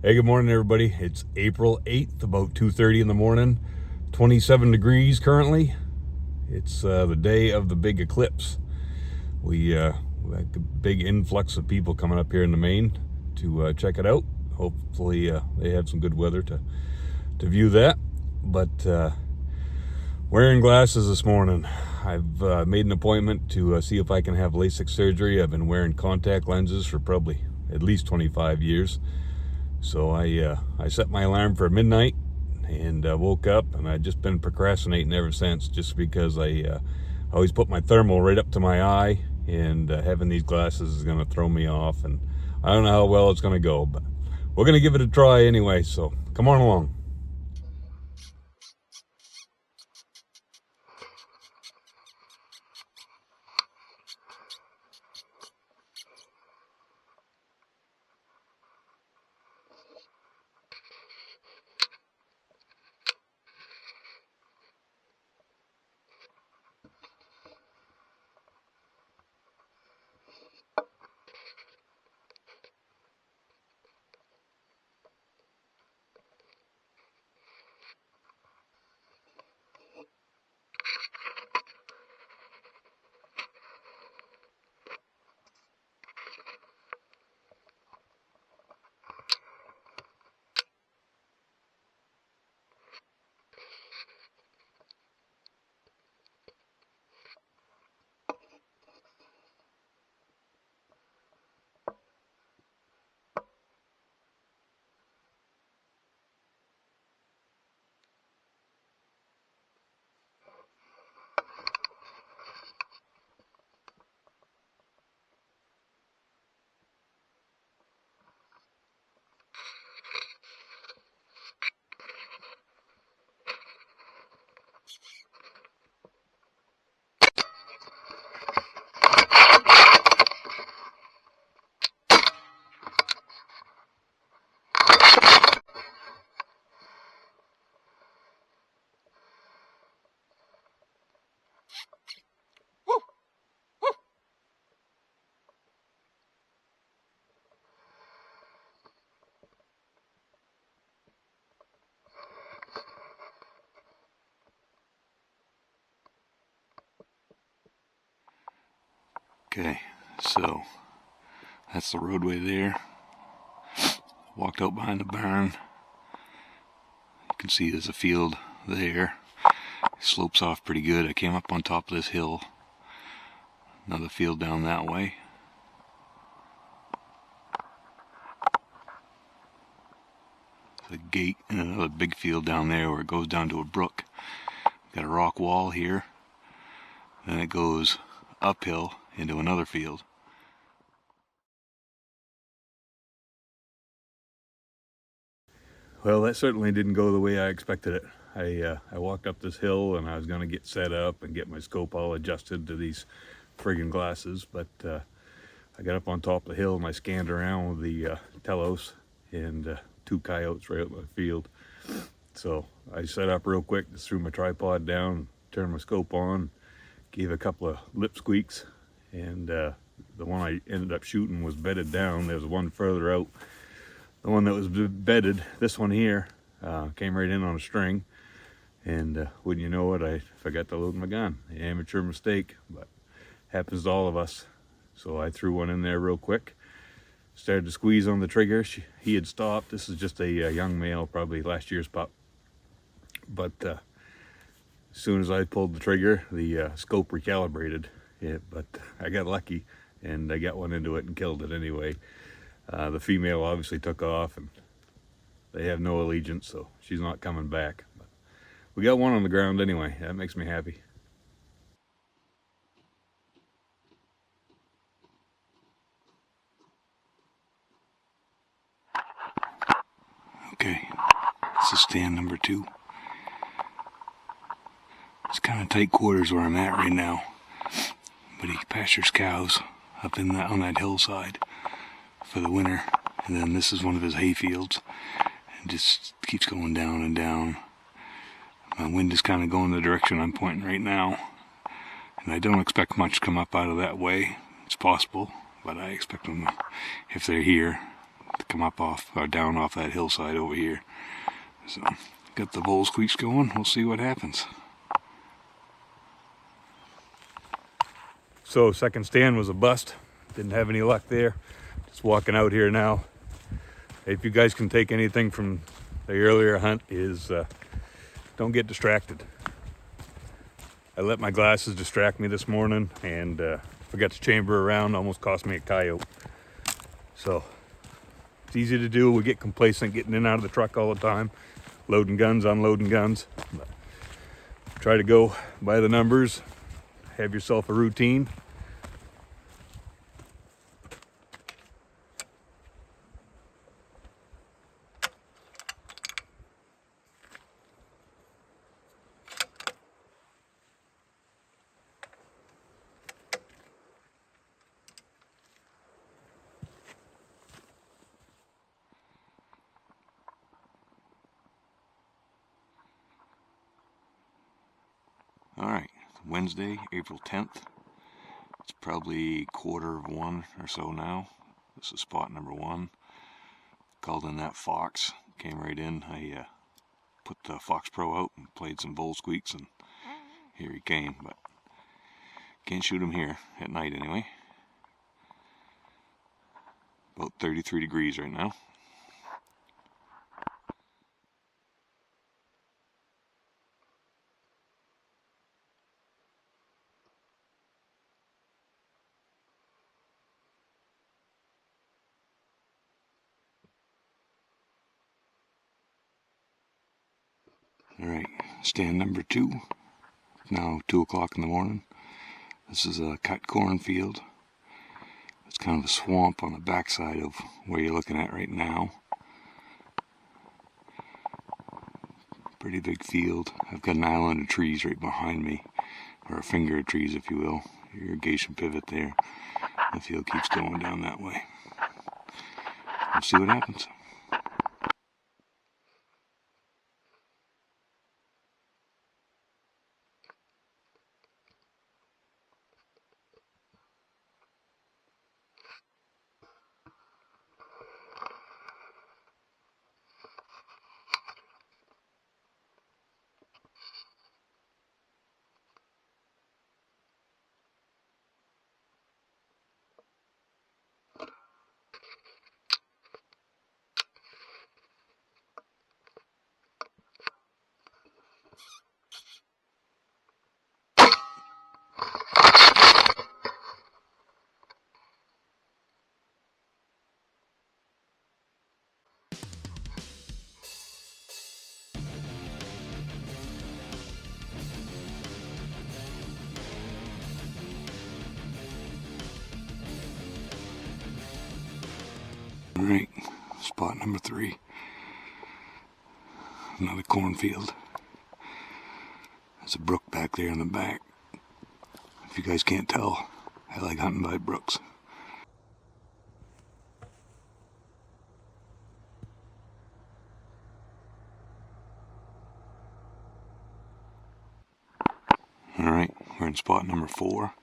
Hey, good morning, everybody. It's April 8th, about 2:30 in the morning. 27 degrees currently. It's the day of the big eclipse. We had a big influx of people coming up here in the Maine to check it out. Hopefully they have some good weather to view that. But wearing glasses this morning. I've made an appointment to see if I can have LASIK surgery. I've been wearing contact lenses for probably at least 25 years. So I set my alarm for midnight and woke up, and I've just been procrastinating ever since, just because I always put my thermal right up to my eye, and having these glasses is going to throw me off, and I don't know how well it's going to go, but we're going to give it a try anyway, so come on along. Okay, so that's the roadway there. Walked out behind the barn. You can see there's a field there. It slopes off pretty good. I came up on top of this hill. Another field down that way. There's a gate and another big field down there where it goes down to a brook. Got a rock wall here. Then it goes uphill into another field. Well, that certainly didn't go the way I expected it. I walked up this hill and I was going to get set up and get my scope all adjusted to these friggin' glasses, but I got up on top of the hill and I scanned around with the Telos, and two coyotes right out in the field. So I set up real quick, just threw my tripod down, turned my scope on, gave a couple of lip squeaks, and the one I ended up shooting was bedded down. There was one further out. The one that was bedded, this one here, came right in on a string, and wouldn't you know it, I forgot to load my gun. Amateur mistake, but happens to all of us. So I threw one in there real quick, started to squeeze on the trigger. He had stopped. This is just a young male, probably last year's pup. But as soon as I pulled the trigger, the scope recalibrated. But I got lucky, and I got one into it and killed it anyway. The female obviously took off, and they have no allegiance, so she's not coming back. But we got one on the ground anyway. That makes me happy. Okay, this is stand number 2. It's kind of tight quarters where I'm at right now, but he pastures cows up in on that hillside for the winter, and then this is one of his hay fields, and just keeps going down and down. My wind is kind of going the direction I'm pointing right now, and I don't expect much to come up out of that way. It's possible, but I expect them, if they're here, to come up off or down off that hillside over here. So got the bull squeaks going. We'll see what happens. So second stand was a bust. Didn't have any luck there. Just walking out here now. If you guys can take anything from the earlier hunt is don't get distracted. I let my glasses distract me this morning and forgot to chamber around, almost cost me a coyote. So it's easy to do. We get complacent getting in and out of the truck all the time, loading guns, unloading guns. But try to go by the numbers, have yourself a routine. Alright, Wednesday, April 10th. It's probably 1:15 or so now. This is spot number 1. Called in that fox. Came right in. I put the Fox Pro out and played some bull squeaks, and here he came. But can't shoot him here at night anyway. About 33 degrees right now. Alright, stand number 2. Now 2 o'clock in the morning. This is a cut cornfield. It's kind of a swamp on the backside of where you're looking at right now. Pretty big field. I've got an island of trees right behind me, or a finger of trees if you will. Irrigation pivot there. The field keeps going down that way. We'll see what happens. Alright, spot number 3. Another cornfield. There's a brook back there in the back. If you guys can't tell, I like hunting by brooks. Alright, we're in spot number 4.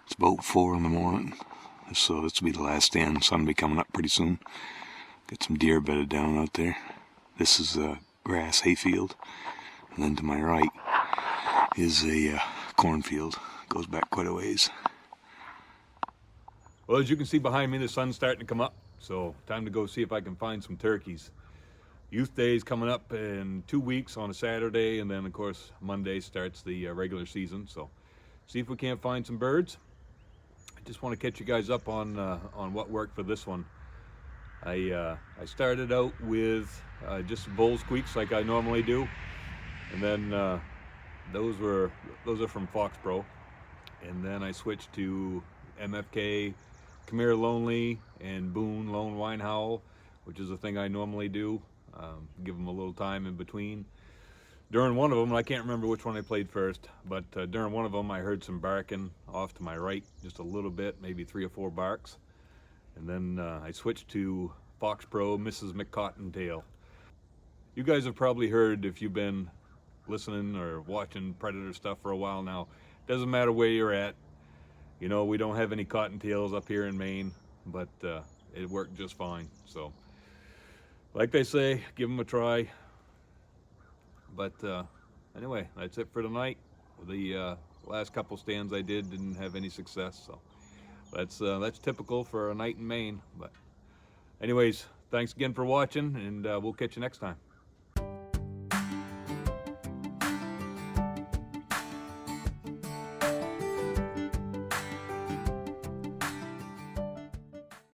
It's about 4 in the morning. So this will be the last stand. Sun will be coming up pretty soon. Got some deer bedded down out there. This is a grass hayfield. And then to my right is a cornfield. Goes back quite a ways. Well, as you can see behind me, the sun's starting to come up. So time to go see if I can find some turkeys. Youth Day is coming up in 2 weeks on a Saturday. And then, of course, Monday starts the regular season. So see if we can't find some birds. I just want to catch you guys up on what worked for this one. I started out with just bull squeaks like I normally do, and then those are from Fox Pro, and then I switched to MFK, Come Here Lonely, and Boone Lone Wine Howl, which is a thing I normally do. Give them a little time in between. During one of them, I can't remember which one I played first, but during one of them I heard some barking off to my right, just a little bit, maybe 3 or 4 barks. And then I switched to Fox Pro, Mrs. McCottontail. You guys have probably heard, if you've been listening or watching predator stuff for a while now, doesn't matter where you're at. You know, we don't have any cottontails up here in Maine, but it worked just fine. So like they say, give them a try. But anyway, that's it for tonight. The last couple stands I didn't have any success, so that's typical for a night in Maine. But anyways, thanks again for watching, and we'll catch you next time.